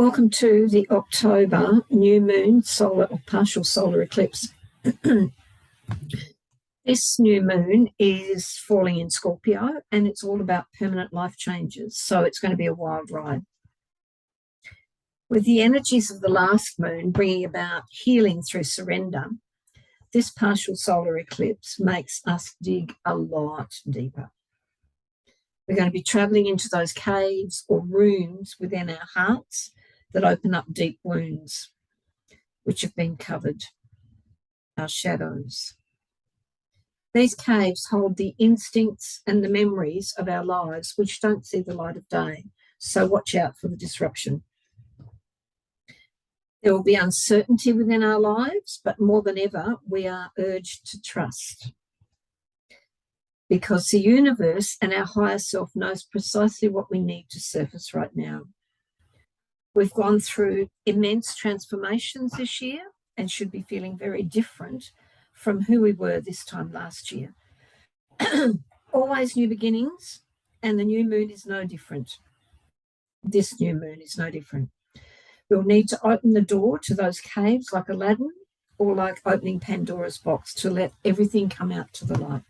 Welcome to the October new moon solar or partial solar eclipse. This new moon is falling in Scorpio and it's all about permanent life changes. So it's going to be a wild ride. With the energies of the last moon bringing about healing through surrender, this partial solar eclipse makes us dig a lot deeper. We're going to be traveling into those caves or rooms within our hearts that open up deep wounds which have been covered, our shadows. These caves hold the instincts and the memories of our lives which don't see the light of day, so watch out for the disruption. There will be uncertainty within our lives, but more than ever, we are urged to trust, because the universe and our higher self knows precisely what we need to surface right now. We've gone through immense transformations this year and should be feeling very different from who we were this time last year. Always new beginnings, and the new moon is no different. This new moon is no different. We'll need to open the door to those caves like Aladdin, or like opening Pandora's box to let everything come out to the light.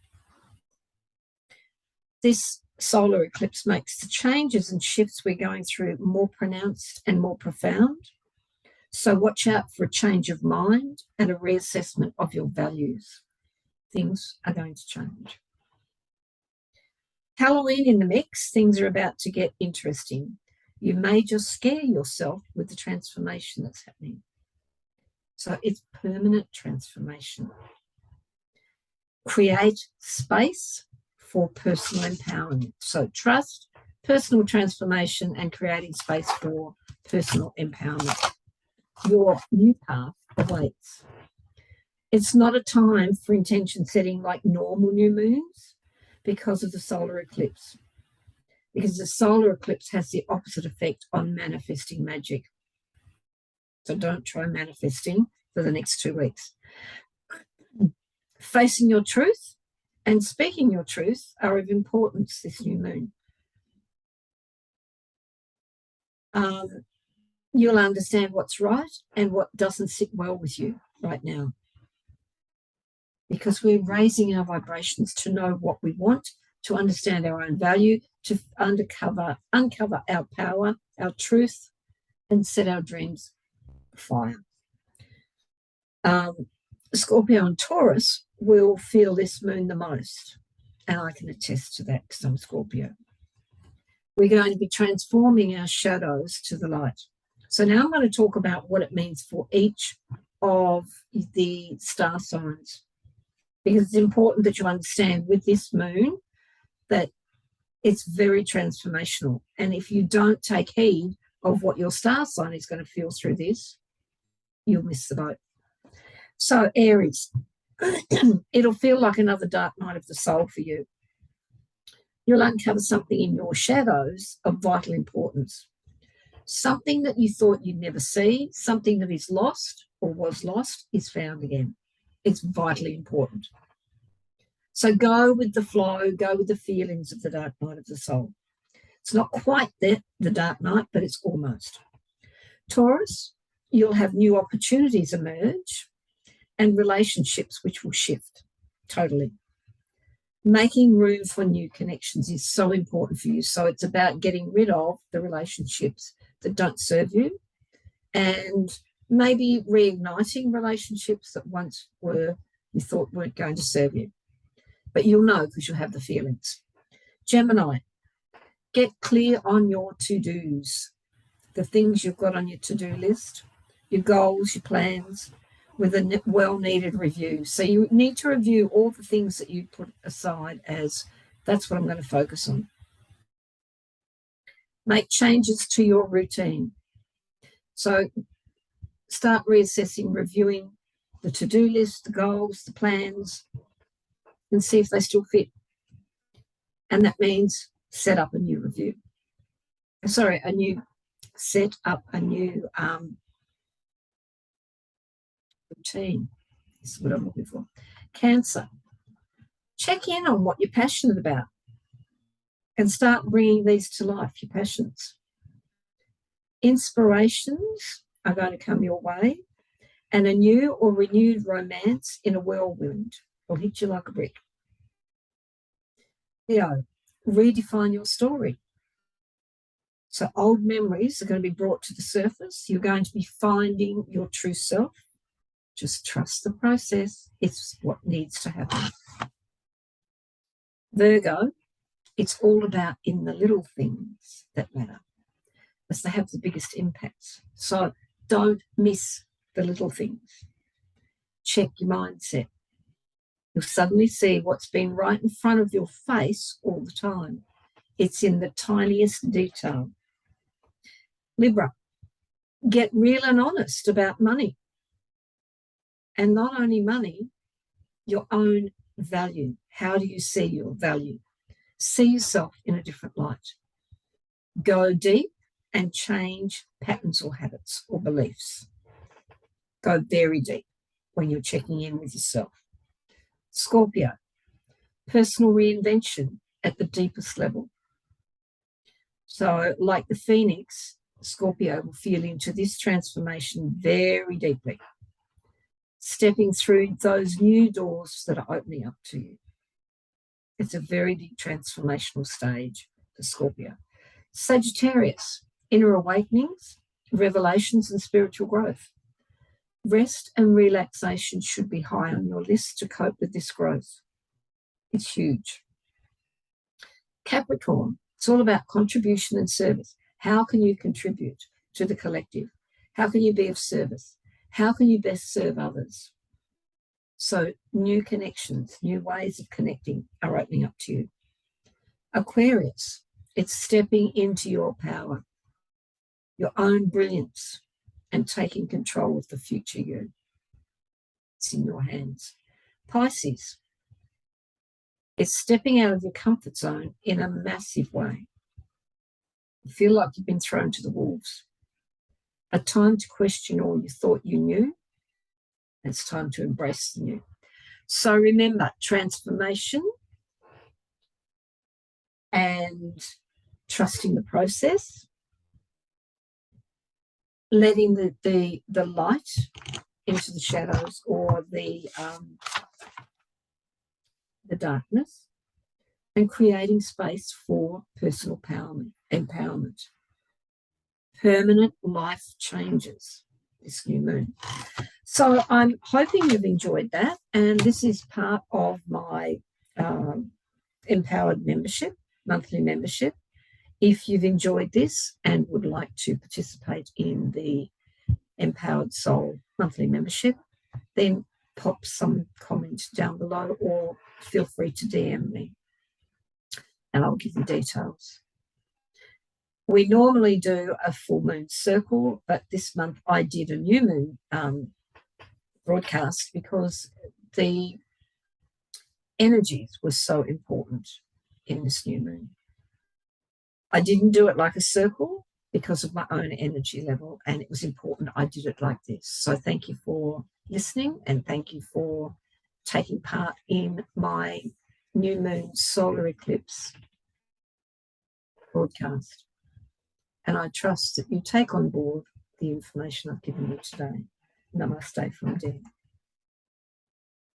This solar eclipse makes the changes and shifts we're going through more pronounced and more profound. So watch out for a change of mind and a reassessment of your values. Things are going to change. Halloween in the mix, things are about to get interesting. You may just scare yourself with the transformation that's happening. So it's permanent transformation. Create space for personal empowerment. So trust, personal transformation, and creating space for personal empowerment. Your new path awaits. It's not a time for intention setting like normal new moons because of the solar eclipse. Because the solar eclipse has the opposite effect on manifesting magic. So don't try manifesting for the next 2 weeks. Facing your truth and speaking your truth are of importance this new moon. You'll understand what's right and what doesn't sit well with you right now, because we're raising our vibrations to know what we want, to understand our own value, to uncover our power, our truth, and set our dreams afire. Scorpio and Taurus will feel this moon the most, and I can attest to that because I'm Scorpio. We're going to be transforming our shadows to the light. So now I'm going to talk about what it means for each of the star signs, because it's important that you understand with this moon that it's very transformational. And if you don't take heed of what your star sign is going to feel through this, you'll miss the boat. So Aries, it'll feel like another dark night of the soul for you. You'll uncover something in your shadows of vital importance. Something that you thought you'd never see, something that is lost or was lost is found again. It's vitally important. So go with the flow, go with the feelings of the dark night of the soul. It's not quite the dark night, but it's almost. Taurus, you'll have new opportunities emerge and relationships which will shift totally. Making room for new connections is so important for you. So it's about getting rid of the relationships that don't serve you and maybe reigniting relationships that once you thought weren't going to serve you. But you'll know because you'll have the feelings. Gemini, get clear on your to-dos, the things you've got on your to-do list, your goals, your plans, with a well-needed review. So you need to review all the things that you put aside as, that's what I'm going to focus on. Make changes to your routine. So start reassessing, reviewing the to-do list, the goals, the plans, and see if they still fit. And that means set up a new review. Set up a new routine. This is what I'm looking for. Cancer, check in on what you're passionate about and start bringing these to life, your passions. Inspirations are going to come your way, and a new or renewed romance in a whirlwind will hit you like a brick. Redefine your story. So old memories are going to be brought to the surface. You're going to be finding your true self. Just trust the process. It's what needs to happen. Virgo, it's all about in the little things that matter, as they have the biggest impacts. So don't miss the little things. Check your mindset. You'll suddenly see what's been right in front of your face all the time. It's in the tiniest detail. Libra, get real and honest about money. And not only money, your own value. How do you see your value? See yourself in a different light. Go deep and change patterns or habits or beliefs. Go very deep when you're checking in with yourself. Scorpio, personal reinvention at the deepest level. So like the phoenix, Scorpio will feel into this transformation very deeply, stepping through those new doors that are opening up to you. It's a very deep transformational stage for Scorpio. Sagittarius, inner awakenings, revelations and spiritual growth. Rest and relaxation should be high on your list to cope with this growth. It's huge. Capricorn, it's all about contribution and service. How can you contribute to the collective? How can you be of service? How can you best serve others? So new connections, new ways of connecting are opening up to you. Aquarius, it's stepping into your power, your own brilliance, and taking control of the future you. It's in your hands. Pisces, it's stepping out of your comfort zone in a massive way. You feel like you've been thrown to the wolves. A time to question all you thought you knew. It's time to embrace the new. So remember, transformation and trusting the process, letting the light into the shadows or the darkness, and creating space for personal empowerment. Permanent life changes, this new moon. So I'm hoping you've enjoyed that, and this is part of my Empowered membership, monthly membership. If you've enjoyed this and would like to participate in the Empowered Soul monthly membership, then pop some comment down below or feel free to DM me and I'll give you details. We normally do a full moon circle, but this month I did a new moon broadcast because the energies were so important in this new moon. I didn't do it like a circle because of my own energy level, and it was important I did it like this. So thank you for listening, and thank you for taking part in my new moon solar eclipse broadcast. And I trust that you take on board the information I've given you today. Namaste from Deb.